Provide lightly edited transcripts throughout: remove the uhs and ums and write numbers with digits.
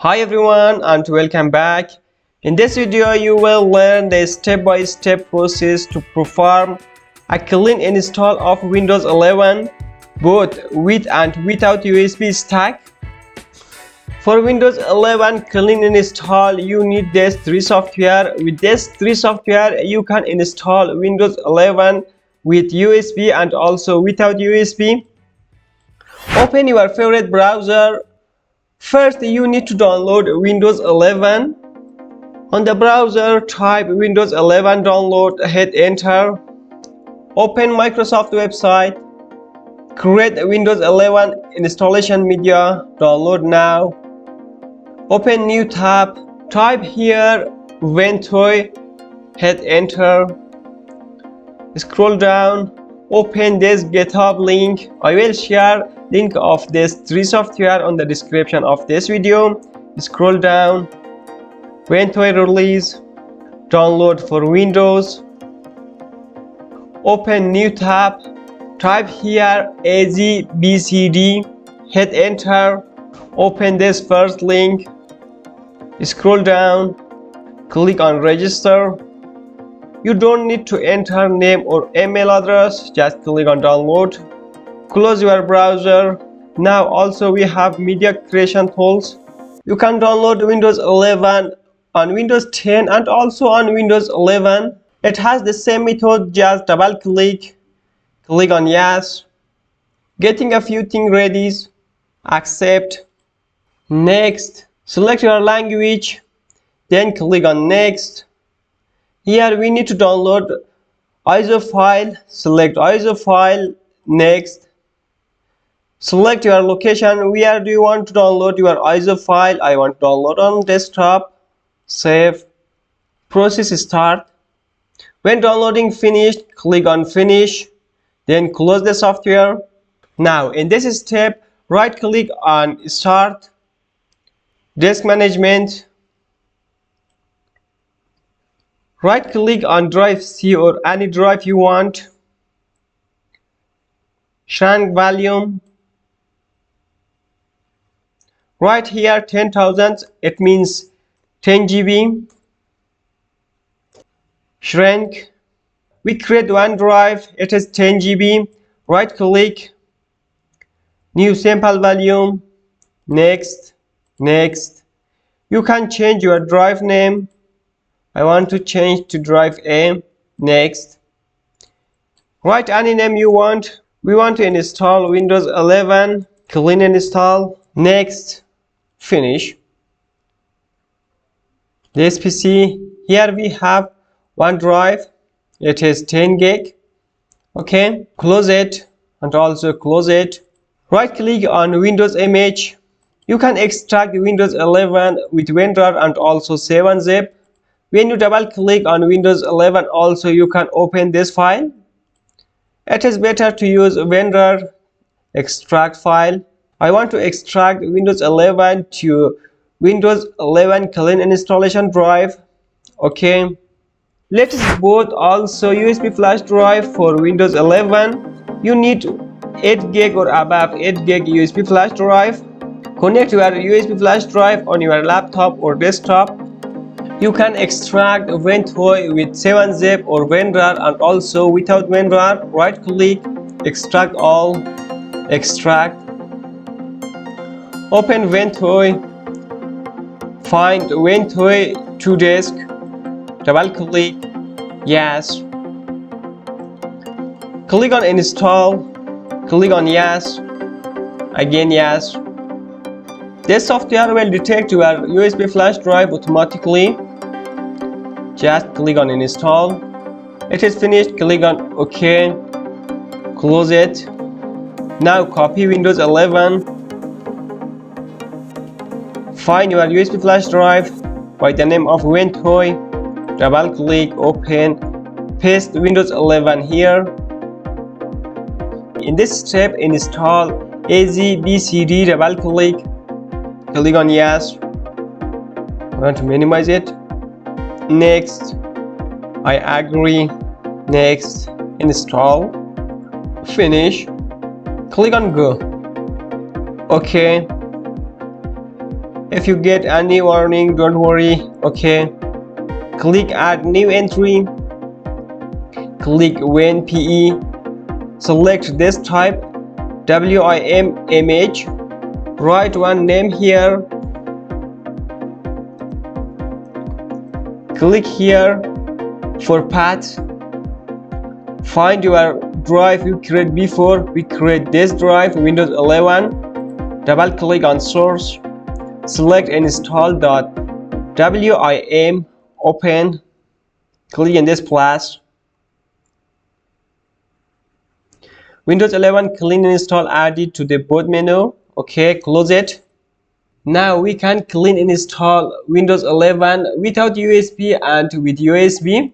Hi everyone and welcome back. In this video you will learn the step-by-step process to perform a clean install of Windows 11 both with and without USB stack. For Windows 11 clean install you need these three software. With these three software you can install Windows 11 with USB and also without USB. Open your favorite browser. First, you need to download Windows 11. On the browser, type Windows 11 download, hit enter. Open Microsoft website. Create Windows 11 installation media, download now. Open new tab, type here Ventoy, hit enter. Scroll down, open this GitHub link. I will share link of this three software on the description of this video. Scroll down, Ventoy release, download for Windows. Open new tab, type here AZBCD, hit enter. Open this first link, scroll down, click on register. You don't need to enter name or email address, just click on download. Close your browser. Now also we have media creation tools. You can download Windows 11 on Windows 10 and also on Windows 11. It has the same method, just double click, click on yes, getting a few things ready, accept, next, select your language, then click on next. Here we need to download ISO file, select ISO file, next. Select your location, where do you want to download your ISO file. I want to download on desktop, save, process start. When downloading finished, click on finish, then close the software. Now in this step, right click on start, disk management, right click on drive C or any drive you want, shrink volume. Right here 10,000, it means 10 GB. Shrink. We create one drive, it is 10 GB. Right click, new sample volume, next, next. You can change your drive name. I want to change to drive A, next. Write any name you want. We want to install Windows 11, clean install, next. Finish. This PC, here we have one drive, it is 10 gig. Okay, close it and also close it. Right click on Windows image. You can extract Windows 11 with WinRAR and also save and zip. When you double click on Windows 11 also you can open this file. It is better to use WinRAR extract file. I want to extract Windows 11 to Windows 11 clean installation drive. Okay, let's boot also USB flash drive for Windows 11. You need 8 gig or above 8 gig USB flash drive. Connect your USB flash drive on your laptop or desktop. You can extract Ventoy with 7-zip or WinRAR and also without WinRAR. Right click, extract all, extract. Open Ventoy, find Ventoy to disk, double click, yes. Click on install, click on yes, again yes. This software will detect your USB flash drive automatically. Just click on install. It is finished, click on OK, close it. Now copy Windows 11. Find your USB flash drive by the name of Ventoy, double click, open, paste Windows 11 here. In this step, install AZBCD, double click, click on yes. I want to minimize it. Next, I agree, next, install, finish, click on go. Okay. If you get any warning, don't worry. Okay, click add new entry, click WinPE, select this type WIM image, write one name here, click here for path, find your drive you create before. We create this drive, Windows 11, double click on source, select install.wim, open, click in this plus. Windows 11 clean install added to the boot menu. Okay, close it. Now we can clean install Windows 11 without USB and with USB.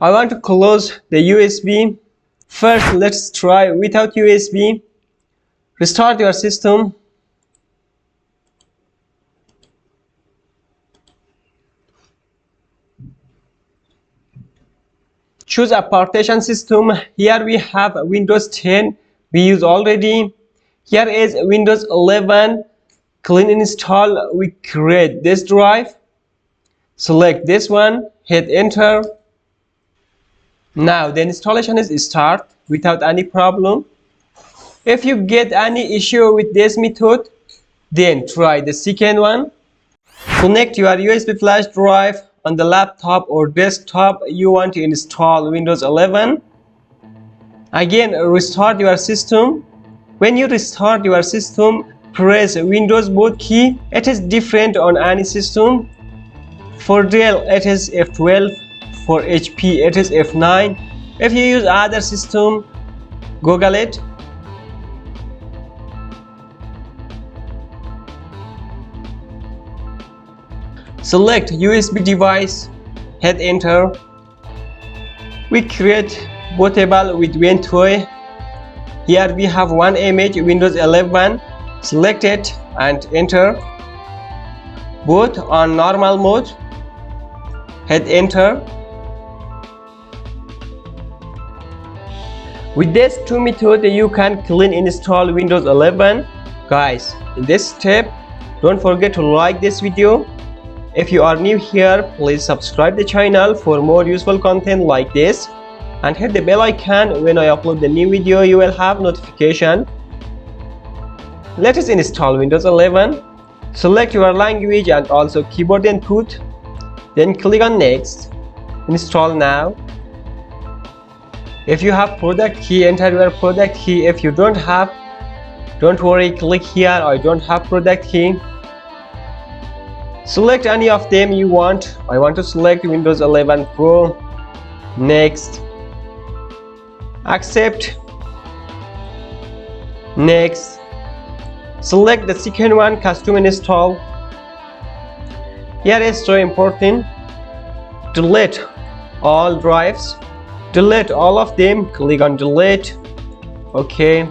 I want to close the USB. First, let's try without USB. Restart your system. Choose a partition system. Here we have Windows 10 we use already. Here is Windows 11 clean install. We create this drive, select this one, hit enter. Now the installation is start without any problem. If you get any issue with this method, then try the second one. Connect your USB flash drive on the laptop or desktop you want to install Windows 11. Again, restart your system. When you restart your system, press Windows boot key. It is different on any system. For Dell, it is F12. For HP, it is F9. If you use other system, Google it. Select USB device, hit enter. We create bootable with WinToy. Here we have one image, Windows 11. Select it and enter. Boot on normal mode, hit enter. With these two methods, you can clean install Windows 11. Guys, in this step, don't forget to like this video. If you are new here, please subscribe the channel for more useful content like this and hit the bell icon. When I upload the new video, you will have notification. Let us install Windows 11. Select your language and also keyboard input. Then click on next. Install now. If you have product key, enter your product key. If you don't have, don't worry, click here I don't have product key. Select any of them you want. I want to select Windows 11 Pro. Next. Accept. Next. Select the second one, custom install. Here is so important. Delete all drives. Delete all of them. Click on delete. Okay.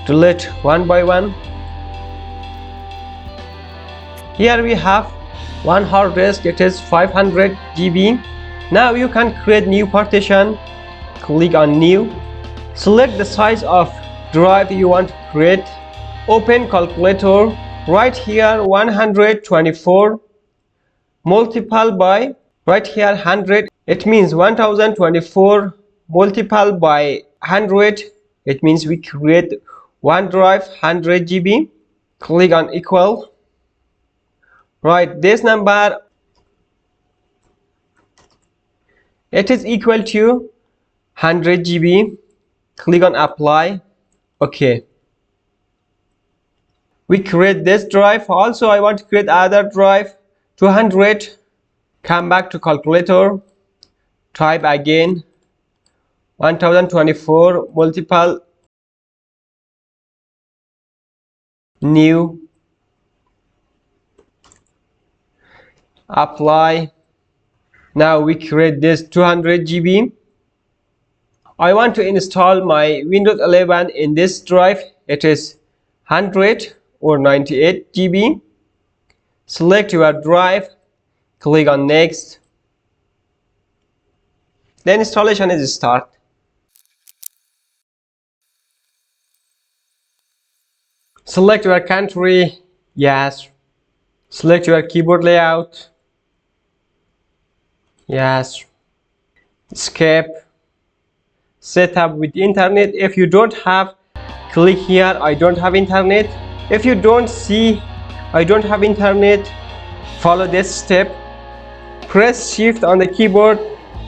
Delete one by one. Here we have one hard disk, it is 500 GB. Now you can create new partition. Click on new. Select the size of drive you want to create. Open calculator. Right here 124 multiple by, right here 100. It means 1024 multiple by 100. It means we create one drive 100 GB. Click on equal. Right, this number, it is equal to 100 GB. Click on apply. Okay. We create this drive. Also, I want to create other drive 200. Come back to calculator. Type again 1024 multiple new. Apply. Now we create this 200 GB. I want to install my Windows 11 in this drive. It is 100 or 98 GB. Select your drive. Click on next. The installation is start. Select your country, yes. Select your keyboard layout, yes. Escape. Setup with internet. If you don't have, click here, I don't have internet. If you don't see, I don't have internet, follow this step. Press shift on the keyboard,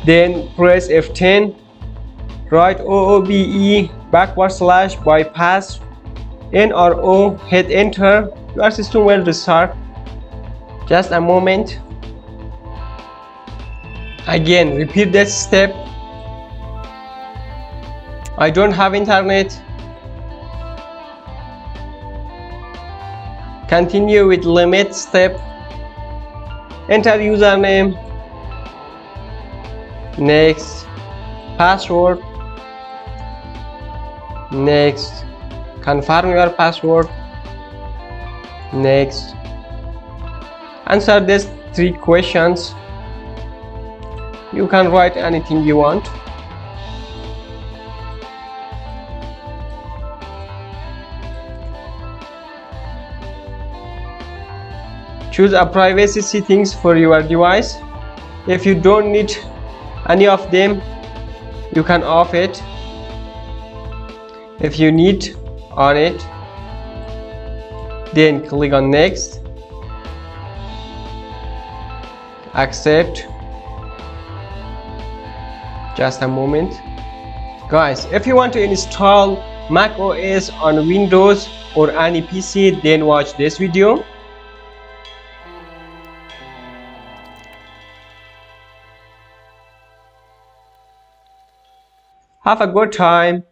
then press F10. Write OOBE / bypass NRO, hit enter. Your system will restart. Just a moment. Again, repeat this step. I don't have internet. Continue with limit step. Enter username. Next. Password. Next. Confirm your password. Next. Answer these 3 questions. You can write anything you want. Choose a privacy settings for your device. If you don't need any of them, you can off it. If you need on it, then click on next. Accept. Just a moment. Guys, if you want to install Mac OS on Windows or any PC, then watch this video. Have a good time.